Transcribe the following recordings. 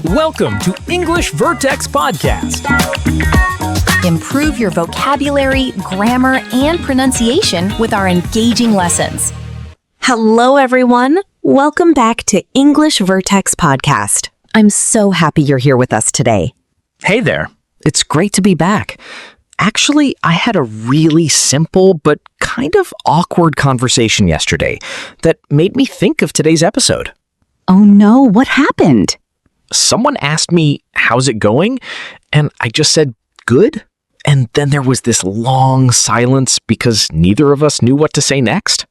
Welcome to English Vertex Podcast. Improve your vocabulary, grammar, and pronunciation with our engaging lessons. Hello, everyone. Welcome back to English Vertex Podcast. I'm so happy you're here with us today. Hey there. It's great to be back. Actually, I had a really simple but kind of awkward conversation yesterday that made me think of today's episode. Oh no, what happened? Someone asked me, "How's it going?" And I just said, "Good." And then there was this long silence because neither of us knew what to say next.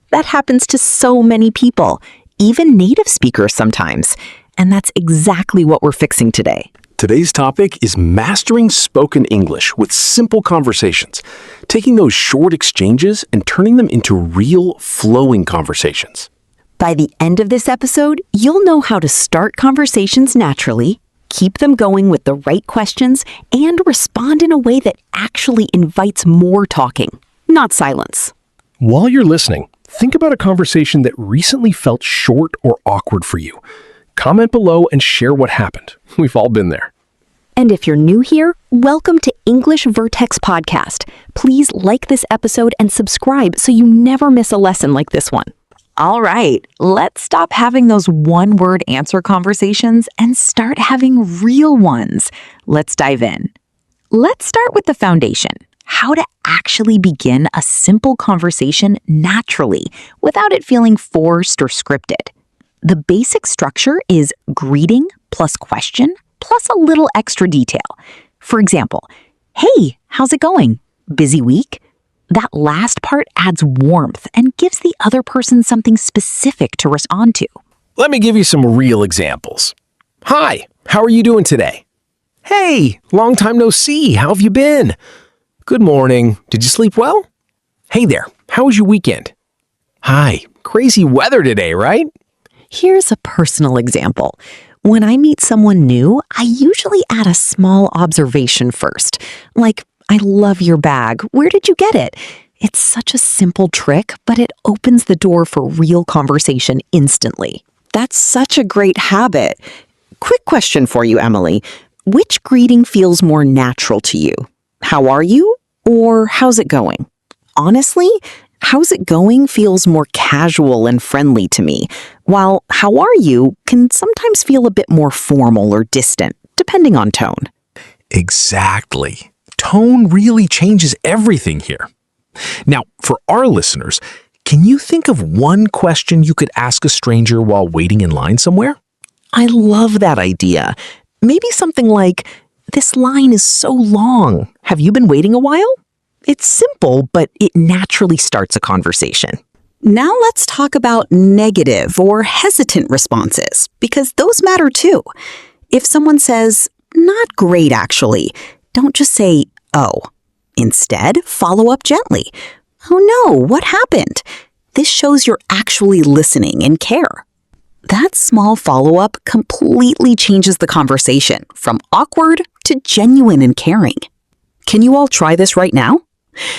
That happens to so many people, even native speakers sometimes. And that's exactly what we're fixing today. Today's topic is mastering spoken English with simple conversations, taking those short exchanges and turning them into real flowing conversations. By the end of this episode, you'll know how to start conversations naturally, keep them going with the right questions, and respond in a way that actually invites more talking, not silence. While you're listening, think about a conversation that recently felt short or awkward for you. Comment below and share what happened. We've all been there. And if you're new here, welcome to English Vertex Podcast. Please like this episode and subscribe so you never miss a lesson like this one. All right, let's stop having those one-word answer conversations and start having real ones. Let's dive in. Let's start with the foundation, how to actually begin a simple conversation naturally without it feeling forced or scripted. The basic structure is greeting plus question plus a little extra detail. For example, "Hey, how's it going? Busy week?" That last part adds warmth and gives the other person something specific to respond to. Let me give you some real examples. Hi, how are you doing today? Hey, long time no see. How have you been? Good morning. Did you sleep well? Hey there, how was your weekend? Hi, crazy weather today, right? Here's a personal example. When I meet someone new, I usually add a small observation first, like, "I love your bag. Where did you get it?" It's such a simple trick, but it opens the door for real conversation instantly. That's such a great habit. Quick question for you, Emily. Which greeting feels more natural to you? "How are you?" or "How's it going?" Honestly, "How's it going?" feels more casual and friendly to me, while "How are you?" can sometimes feel a bit more formal or distant, depending on tone. Exactly. Tone really changes everything here. Now, for our listeners, can you think of one question you could ask a stranger while waiting in line somewhere? I love that idea. Maybe something like, "This line is so long. Have you been waiting a while?" It's simple, but it naturally starts a conversation. Now let's talk about negative or hesitant responses, because those matter too. If someone says, "Not great, actually," don't just say, "Oh." Instead, follow up gently. "Oh no, what happened?" This shows you're actually listening and care. That small follow-up completely changes the conversation from awkward to genuine and caring. Can you all try this right now?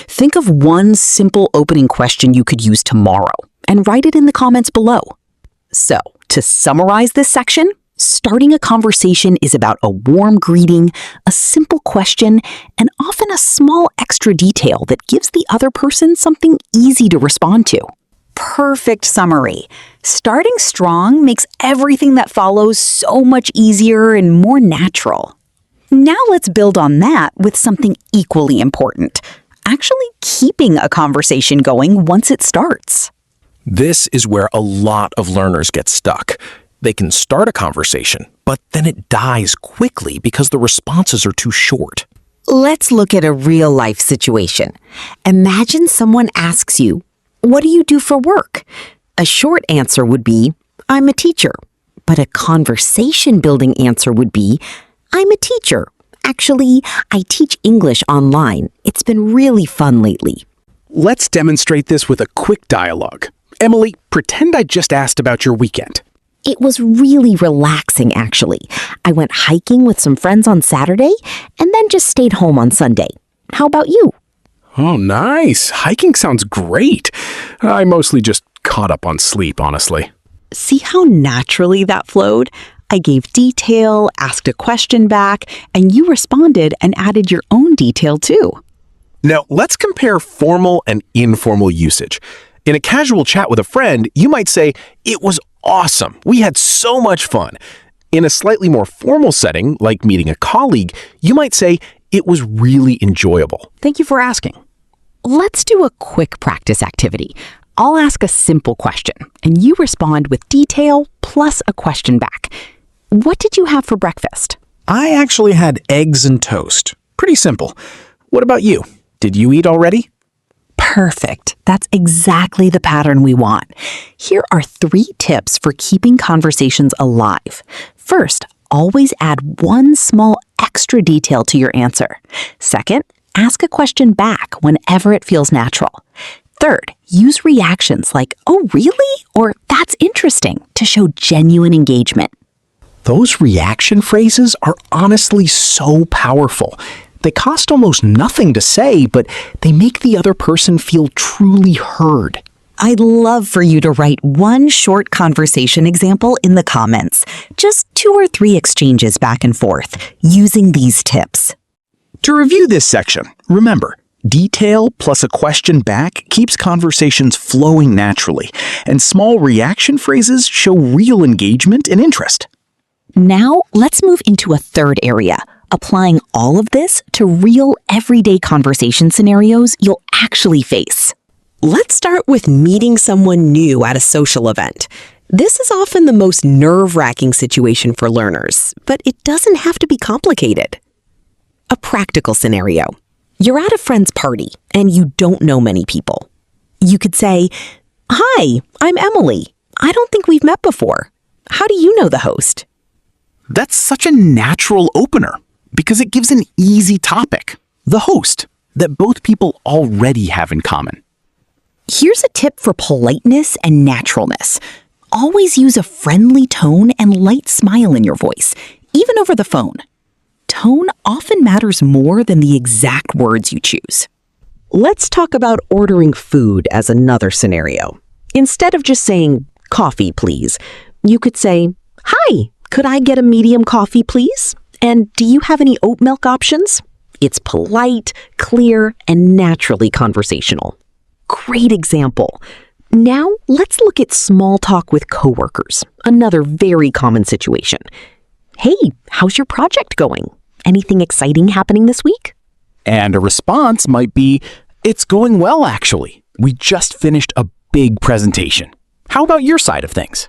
Think of one simple opening question you could use tomorrow and write it in the comments below. So, to summarize this section, starting a conversation is about a warm greeting, a simple question, and often a small extra detail that gives the other person something easy to respond to. Perfect summary. Starting strong makes everything that follows so much easier and more natural. Now let's build on that with something equally important. Actually keeping a conversation going once it starts. This is where a lot of learners get stuck. They can start a conversation, but then it dies quickly because the responses are too short. Let's look at a real-life situation. Imagine someone asks you, "What do you do for work?" A short answer would be, "I'm a teacher." But a conversation-building answer would be, "I'm a teacher. Actually, I teach English online. It's been really fun lately." Let's demonstrate this with a quick dialogue. Emily, pretend I just asked about your weekend. It was really relaxing, actually. I went hiking with some friends on Saturday and then just stayed home on Sunday. How about you? Oh, nice. Hiking sounds great. I mostly just caught up on sleep, honestly. See how naturally that flowed? I gave detail, asked a question back, and you responded and added your own detail too. Now, let's compare formal and informal usage. In a casual chat with a friend, you might say, "It was awesome. We had so much fun." In a slightly more formal setting, like meeting a colleague, you might say, "It was really enjoyable." Thank you for asking. Let's do a quick practice activity. I'll ask a simple question, and you respond with detail plus a question back. What did you have for breakfast? I actually had eggs and toast. Pretty simple. What about you? Did you eat already? Perfect. That's exactly the pattern we want. Here are 3 tips for keeping conversations alive. First, always add one small extra detail to your answer. Second, ask a question back whenever it feels natural. Third, use reactions like, "Oh, really?" or "That's interesting" to show genuine engagement. Those reaction phrases are honestly so powerful. They cost almost nothing to say, but they make the other person feel truly heard. I'd love for you to write one short conversation example in the comments. Just 2 or 3 exchanges back and forth using these tips. To review this section, remember, detail plus a question back keeps conversations flowing naturally, and small reaction phrases show real engagement and interest. Now, let's move into a third area, applying all of this to real everyday conversation scenarios you'll actually face. Let's start with meeting someone new at a social event. This is often the most nerve-wracking situation for learners, but it doesn't have to be complicated. A practical scenario. You're at a friend's party and you don't know many people. You could say, "Hi, I'm Emily. I don't think we've met before. How do you know the host?" That's such a natural opener because it gives an easy topic, the host, that both people already have in common. Here's a tip for politeness and naturalness. Always use a friendly tone and light smile in your voice, even over the phone. Tone often matters more than the exact words you choose. Let's talk about ordering food as another scenario. Instead of just saying, "Coffee, please," you could say, "Hi, could I get a medium coffee, please? And do you have any oat milk options?" It's polite, clear, and naturally conversational. Great example. Now, let's look at small talk with coworkers, another very common situation. "Hey, how's your project going? Anything exciting happening this week?" And a response might be, "It's going well, actually. We just finished a big presentation. How about your side of things?"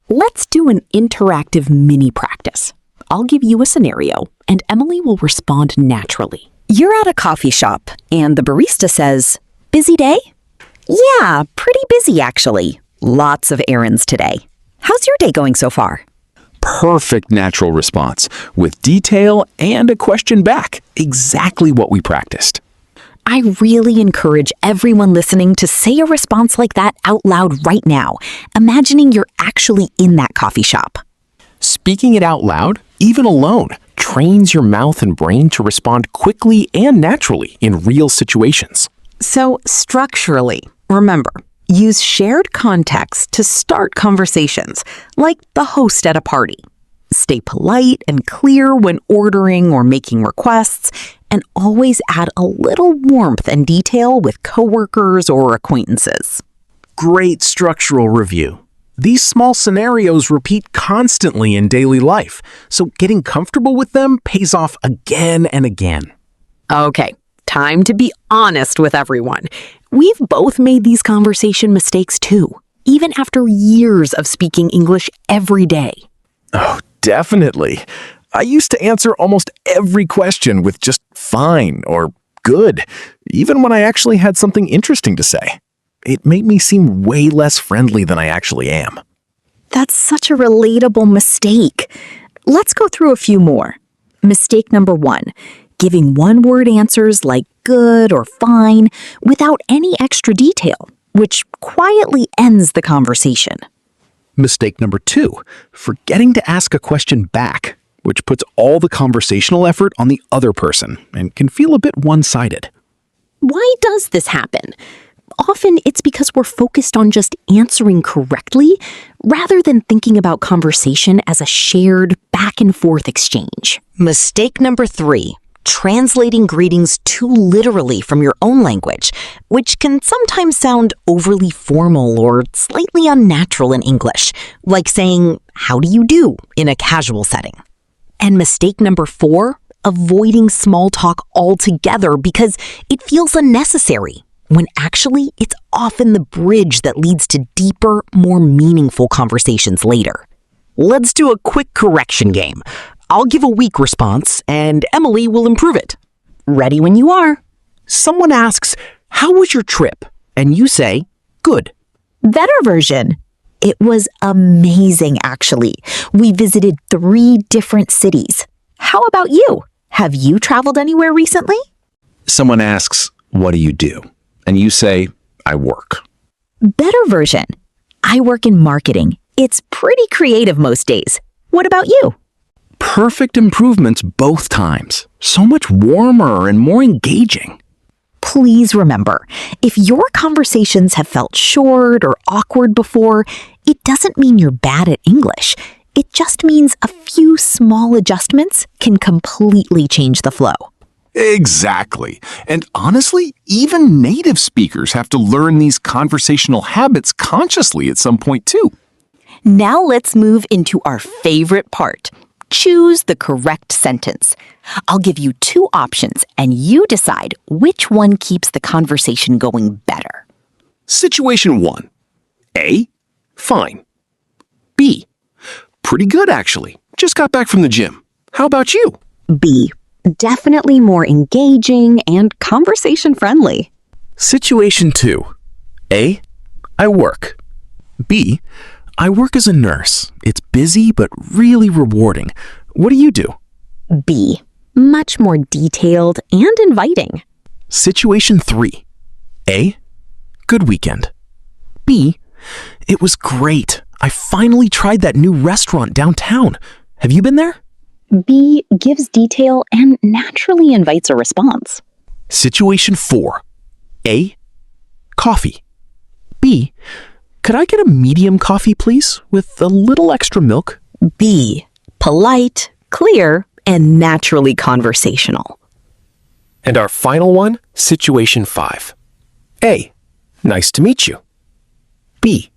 Let's do an interactive mini practice. I'll give you a scenario, and Emily will respond naturally. You're at a coffee shop, and the barista says, "Busy day?" "Yeah, pretty busy actually. Lots of errands today. How's your day going so far?" Perfect natural response, with detail and a question back. Exactly what we practiced. I really encourage everyone listening to say a response like that out loud right now, imagining you're actually in that coffee shop. Speaking it out loud, even alone, trains your mouth and brain to respond quickly and naturally in real situations. So, structurally, remember, use shared context to start conversations, like the host at a party. Stay polite and clear when ordering or making requests, and always add a little warmth and detail with coworkers or acquaintances. Great structural review. These small scenarios repeat constantly in daily life, so getting comfortable with them pays off again and again. Okay, time to be honest with everyone. We've both made these conversation mistakes too, even after years of speaking English every day. Oh, definitely. I used to answer almost every question with just fine or good, even when I actually had something interesting to say. It made me seem way less friendly than I actually am. That's such a relatable mistake. Let's go through a few more. Mistake number 1, giving one-word answers like good or fine without any extra detail, which quietly ends the conversation. Mistake number 2, forgetting to ask a question back, which puts all the conversational effort on the other person and can feel a bit one-sided. Why does this happen? often it's because we're focused on just answering correctly rather than thinking about conversation as a shared back and forth exchange. Mistake number 3. Translating greetings too literally from your own language, which can sometimes sound overly formal or slightly unnatural in English, like saying, "How do you do?" in a casual setting. And mistake number 4, avoiding small talk altogether because it feels unnecessary, when actually it's often the bridge that leads to deeper, more meaningful conversations later. Let's do a quick correction game. I'll give a weak response, and Emily will improve it. Ready when you are. Someone asks, "How was your trip?" And you say, "Good." Better version. It was amazing, actually. We visited 3 different cities. How about you? Have you traveled anywhere recently? Someone asks, "What do you do?" And you say, "I work." Better version. I work in marketing. It's pretty creative most days. What about you? Perfect improvements both times. So much warmer and more engaging. Please remember, if your conversations have felt short or awkward before, it doesn't mean you're bad at English. It just means a few small adjustments can completely change the flow. Exactly. And honestly, even native speakers have to learn these conversational habits consciously at some point too. Now let's move into our favorite part. Choose the correct sentence. I'll give you 2 options and you decide which one keeps the conversation going better. Situation 1. A. Fine. B. Pretty good, actually. Just got back from the gym. How about you? B. Definitely more engaging and conversation friendly. Situation 2. A. I work. B. I work as a nurse. It's busy but really rewarding. What do you do? B. Much more detailed and inviting. Situation 3. A. Good weekend. B. It was great. I finally tried that new restaurant downtown. Have you been there? B. Gives detail and naturally invites a response. Situation 4. A. Coffee. B. Could I get a medium coffee, please, with a little extra milk? B. Polite, clear, and naturally conversational. And our final one, situation 5. A. Nice to meet you. B.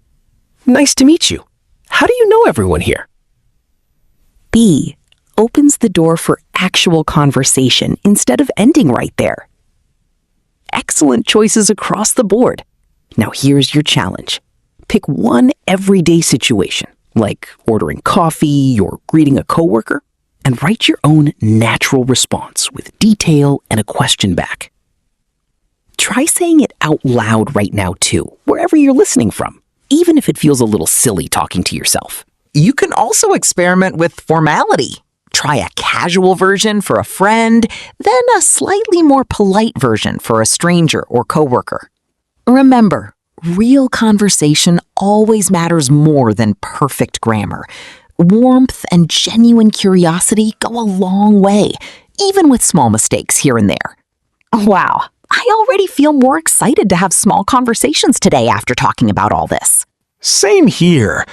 Nice to meet you. How do you know everyone here? B. Opens the door for actual conversation instead of ending right there. Excellent choices across the board. Now here's your challenge. Pick one everyday situation, like ordering coffee or greeting a coworker, and write your own natural response with detail and a question back. Try saying it out loud right now too, wherever you're listening from, even if it feels a little silly talking to yourself. You can also experiment with formality. Try a casual version for a friend, then a slightly more polite version for a stranger or coworker. Remember, real conversation always matters more than perfect grammar. Warmth and genuine curiosity go a long way, even with small mistakes here and there. Wow, I already feel more excited to have small conversations today after talking about all this. Same here.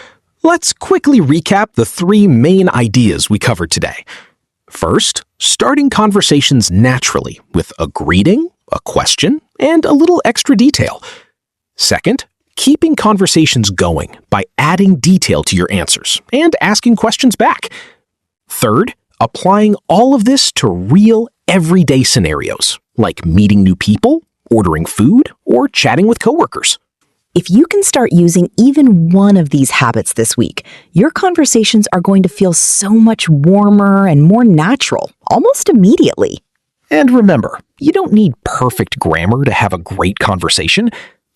Let's quickly recap the 3 main ideas we covered today. First, starting conversations naturally with a greeting, a question, and a little extra detail. Second, keeping conversations going by adding detail to your answers and asking questions back. Third, applying all of this to real, everyday scenarios, like meeting new people, ordering food, or chatting with coworkers. If you can start using even one of these habits this week, your conversations are going to feel so much warmer and more natural, almost immediately. And remember, you don't need perfect grammar to have a great conversation.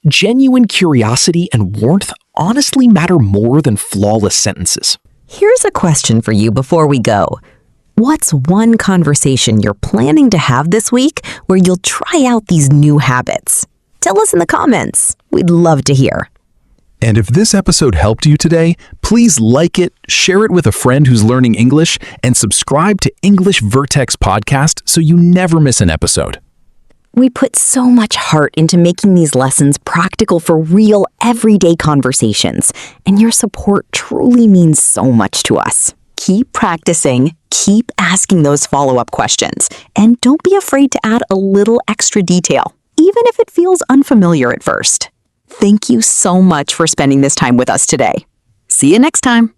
Genuine curiosity and warmth honestly matter more than flawless sentences. Here's a question for you before we go. What's one conversation you're planning to have this week where you'll try out these new habits? Tell us in the comments. We'd love to hear. And if this episode helped you today, please like it, share it with a friend who's learning English, and subscribe to English Vertex Podcast so you never miss an episode. We put so much heart into making these lessons practical for real, everyday conversations, and your support truly means so much to us. Keep practicing, keep asking those follow-up questions, and don't be afraid to add a little extra detail, even if it feels unfamiliar at first. Thank you so much for spending this time with us today. See you next time.